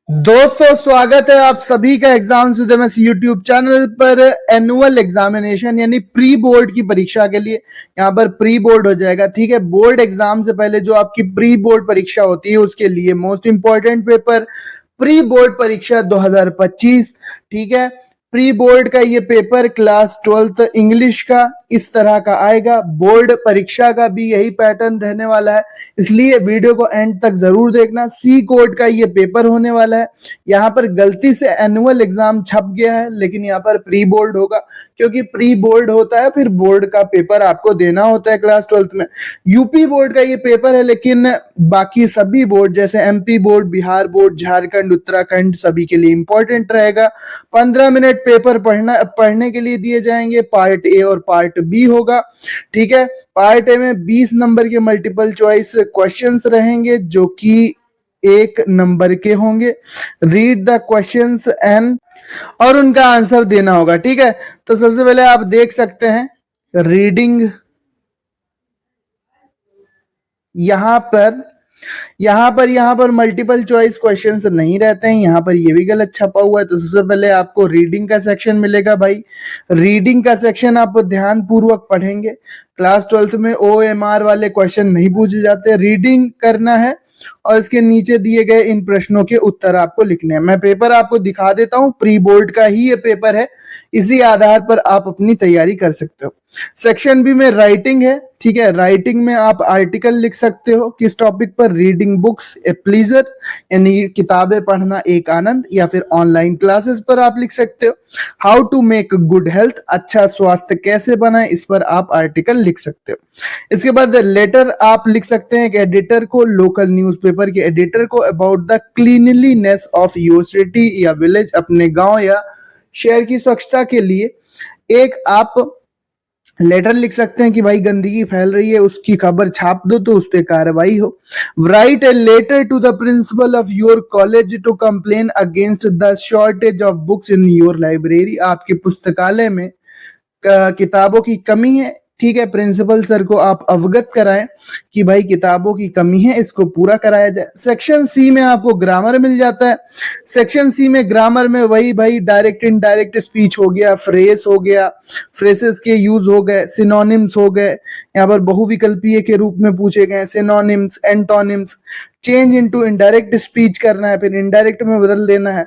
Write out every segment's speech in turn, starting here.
दोस्तों स्वागत है आप सभी का exams with MS YouTube channel पर। एनुअल एग्जामिनेशन यानी प्री बोर्ड की परीक्षा के लिए यहाँ पर प्री बोर्ड हो जाएगा। ठीक है, बोर्ड एग्जाम से पहले जो आपकी प्री बोर्ड परीक्षा होती है उसके लिए most important paper pre board परीक्षा 2025। ठीक है, प्री बोर्ड का ये पेपर क्लास 12th इंग्लिश का इस तरह का आएगा। बोर्ड परीक्षा का भी यही पैटर्न रहने वाला है, इसलिए वीडियो को एंड तक जरूर देखना। सी कोड का ये पेपर होने वाला है। यहाँ पर गलती से एनुअल एग्जाम छप गया है, लेकिन यहाँ पर प्री बोर्ड होगा, क्योंकि प्री बोर्ड होता है फिर बोर्ड का पेपर आपको देना होता है क्लास 12th में। यूपी बोर्ड का ये पेपर है, लेकिन बाकी सभी बोर्ड जैसे MP board, Bihar board, Jharkhand, Uttarakhand सभी के लिए इंपॉर्टेंट रहेगा। 15 मिनट पेपर पढ़ने के लिए दिए जाएंगे। पार्ट ए और पार्ट बी होगा। ठीक है, पार्ट ए में 20 नंबर के मल्टीपल चॉइस क्वेश्चंस रहेंगे जो कि 1 नंबर के होंगे। रीड द क्वेश्चंस एंड और उनका आंसर देना होगा। ठीक है, तो सबसे पहले आप देख सकते हैं रीडिंग। यहां पर मल्टीपल चॉइस क्वेश्चंस नहीं रहते हैं। यहां पर ये भी गलत छपा हुआ है। तो सबसे पहले आपको रीडिंग का सेक्शन मिलेगा भाई। रीडिंग का सेक्शन आप ध्यान पूर्वक पढ़ेंगे। क्लास 12th में OMR वाले क्वेश्चन नहीं पूछे जाते। रीडिंग करना है और इसके नीचे दिए गए इन प्रश्नों के उत्तर आपको लिखने हैं। मैं पेपर आपको दिखा देता हूं, प्री बोर्ड का ही ये पेपर है। इसी आधार पर आप अपनी तैयारी कर सकते हो। सेक्शन बी में राइटिंग है। ठीक है, राइटिंग में आप आर्टिकल लिख सकते हो किस टॉपिक पर। रीडिंग बुक्स ए प्लीजर यानी किताबें पढ़ना एक आनंद, या फिर ऑनलाइन क्लासेस पर आप लिख सकते हो। How to make good health, अच्छा स्वास्थ्य कैसे बनाए, इस पर आप आर्टिकल लिख सकते हो। इसके बाद लेटर आप लिख सकते हैं एक एडिटर को, लोकल न्यूज़पेपर के एडिटर को, about the cleanliness of your city या विलेज, अपने गांव या शहर की स्वच्छता के लिए एक आप लेटर लिख सकते हैं कि भाई गंदगी फैल रही है, उसकी खबर छाप दो तो उस पर कार्रवाई हो। Write a letter to the principal of your college to complain against the shortage of books in your library, आपके पुस्तकालय में किताबों की कमी है। ठीक है, प्रिंसिपल सर को आप अवगत कराएं कि भाई किताबों की कमी है, इसको पूरा कराया जाए। सेक्शन सी में आपको ग्रामर मिल जाता है। सेक्शन सी में ग्रामर में वही भाई डायरेक्ट इनडायरेक्ट स्पीच हो गया, फ्रेज हो गया, फ्रेसेस के यूज हो गए, सिनोनिम्स हो गए। यहाँ पर बहुविकल्पीय के रूप में पूछे गए synonyms, antonyms. Change into indirect speech करना है, फिर इनडायरेक्ट में बदल देना है।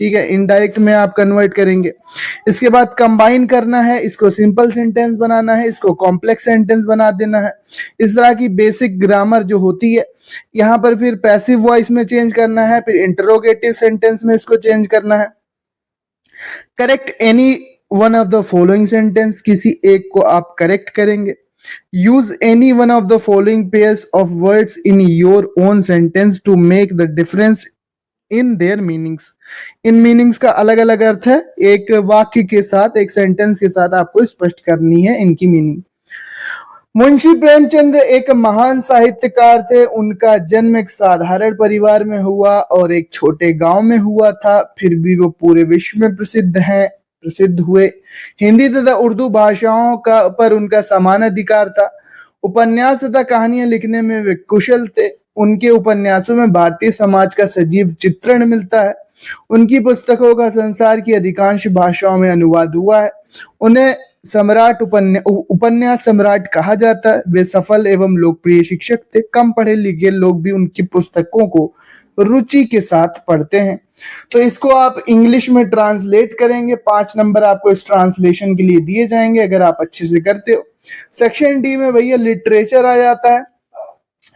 ठीक है, इनडायरेक्ट में आप कन्वर्ट करेंगे। इसके बाद कंबाइन करना है, इसको सिंपल सेंटेंस बनाना है, इसको कॉम्प्लेक्स सेंटेंस बना देना है। इस तरह की बेसिक ग्रामर जो होती है। यहाँ पर फिर पैसिव वॉइस में चेंज करना है, फिर इंटरोगेटिव सेंटेंस में इसको चेंज करना है। Correct any one of the following sentence, किसी एक को आप करेक्ट करेंगे। Use any one of the following pairs of words in your own sentence to make the difference in their meanings. इन मीनिंग्स का अलग अलग अर्थ है, एक वाक्य के साथ, एक सेंटेंस के साथ आपको स्पष्ट करनी है इनकी मीनिंग। मुंशी प्रेमचंद एक महान साहित्यकार थे। उनका जन्म एक साधारण परिवार में हुआ और एक छोटे गांव में हुआ था, फिर भी वो पूरे विश्व में प्रसिद्ध हुए। हिंदी तथा उर्दू भाषाओं का पर उनका समान अधिकार था। उपन्यास तथा कहानियां लिखने में वे कुशल थे। उनके उपन्यासों में भारतीय समाज का सजीव चित्रण मिलता है। उनकी पुस्तकों का संसार की अधिकांश भाषाओं में अनुवाद हुआ है। उन्हें उपन्यास सम्राट कहा जाता है। वे सफल एवं लोकप्रिय शिक्षक थे। कम पढ़े लिखे लोग भी उनकी पुस्तकों को रुचि के साथ पढ़ते हैं। तो इसको आप इंग्लिश में ट्रांसलेट करेंगे। 5 नंबर आपको इस ट्रांसलेशन के लिए दिए जाएंगे अगर आप अच्छे से करते हो। सेक्शन डी में भैया लिटरेचर आ जाता है।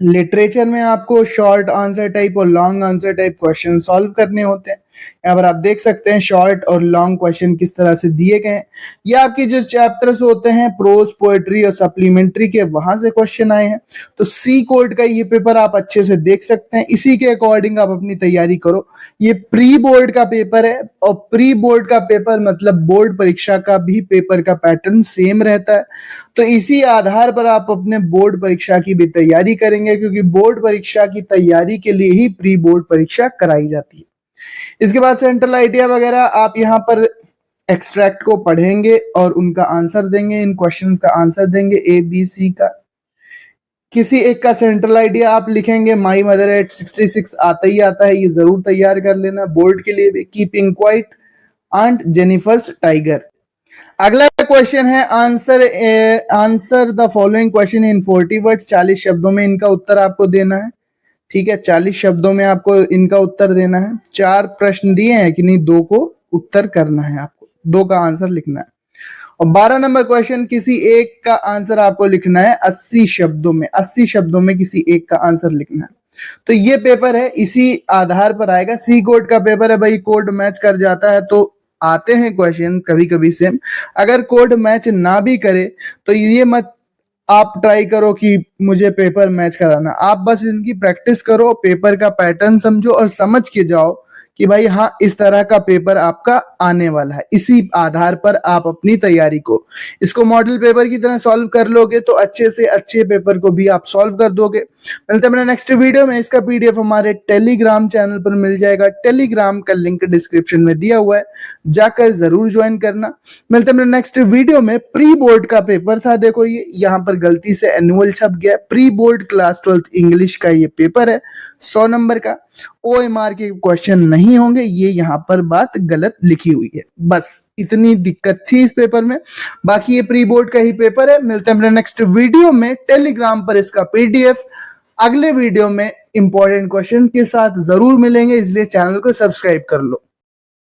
लिटरेचर में आपको शॉर्ट आंसर टाइप और long answer type question solve करने होते हैं। यहाँ पर आप देख सकते हैं शॉर्ट और लॉन्ग क्वेश्चन किस तरह से दिए गए हैं। ये आपके जो चैप्टर्स होते हैं प्रोज, पोएट्री और सप्लीमेंट्री के, वहां से क्वेश्चन आए हैं। तो सी कोड का ये पेपर आप अच्छे से देख सकते हैं। इसी के अकॉर्डिंग आप अपनी तैयारी करो। ये प्री बोर्ड का पेपर है और प्री बोर्ड का पेपर मतलब बोर्ड परीक्षा का भी पेपर का पैटर्न सेम रहता है। तो इसी आधार पर आप अपने बोर्ड परीक्षा की भी तैयारी करेंगे, क्योंकि बोर्ड परीक्षा की तैयारी के लिए ही प्री बोर्ड परीक्षा कराई जाती है। इसके बाद सेंट्रल आइडिया वगैरह आप यहाँ पर एक्सट्रैक्ट को पढ़ेंगे और उनका आंसर देंगे। इन क्वेश्चंस का आंसर देंगे A B C का। किसी एक का सेंट्रल आइडिया आप लिखेंगे, माई मदर एट 66 आता ही आता है, ये जरूर तैयार कर लेना। बोल्ड के लिए भी keeping quite aunt Jennifer's tiger. अगला क्वेश्चन है answer the following question in 40 words. 40 शब्दों में इनका उत्तर आपको देना है। ठीक है, 40 शब्दों में आपको इनका उत्तर देना है। 4 प्रश्न दिए हैं कि नहीं, 2 को उत्तर करना है आपको, 2 का आंसर लिखना है। और 12 नंबर क्वेश्चन, किसी एक का आंसर आपको लिखना है 80 शब्दों में। 80 शब्दों में किसी एक का आंसर लिखना है। तो ये पेपर है, इसी आधार पर आएगा। सी कोड का पेपर है भाई, कोड मैच कर जाता है तो आते हैं क्वेश्चन कभी कभी सेम। अगर कोड मैच ना भी करे तो ये मत आप ट्राई करो कि मुझे पेपर मैच कराना। आप बस इनकी प्रैक्टिस करो, पेपर का पैटर्न समझो और समझ के जाओ कि भाई हाँ, इस तरह का पेपर आपका आने वाला है। इसी आधार पर आप अपनी तैयारी को, इसको मॉडल पेपर की तरह सॉल्व कर लोगे तो अच्छे से अच्छे पेपर को भी आप सॉल्व कर दोगे। मिलते हैं मेरे नेक्स्ट वीडियो में। इसका पीडीएफ हमारे टेलीग्राम चैनल पर मिल जाएगा। टेलीग्राम का लिंक डिस्क्रिप्शन में दिया हुआ है, जाकर जरूर ज्वाइन करना। मिलते हैं मेरे नेक्स्ट वीडियो में। प्री बोर्ड का पेपर था, देखो ये यहाँ पर गलती से एनुअल छप गया। Pre board class 12th English का ये पेपर है, 100 नंबर का। OMR के क्वेश्चन नहीं होंगे, ये यहाँ पर बात गलत लिखी हुई है, बस इतनी दिक्कत थी इस पेपर में। बाकी ये प्री बोर्ड का ही पेपर है। मिलते हैं अपने नेक्स्ट वीडियो में। टेलीग्राम पर इसका पीडीएफ अगले वीडियो में इंपॉर्टेंट क्वेश्चन के साथ जरूर मिलेंगे, इसलिए चैनल को सब्सक्राइब कर लो।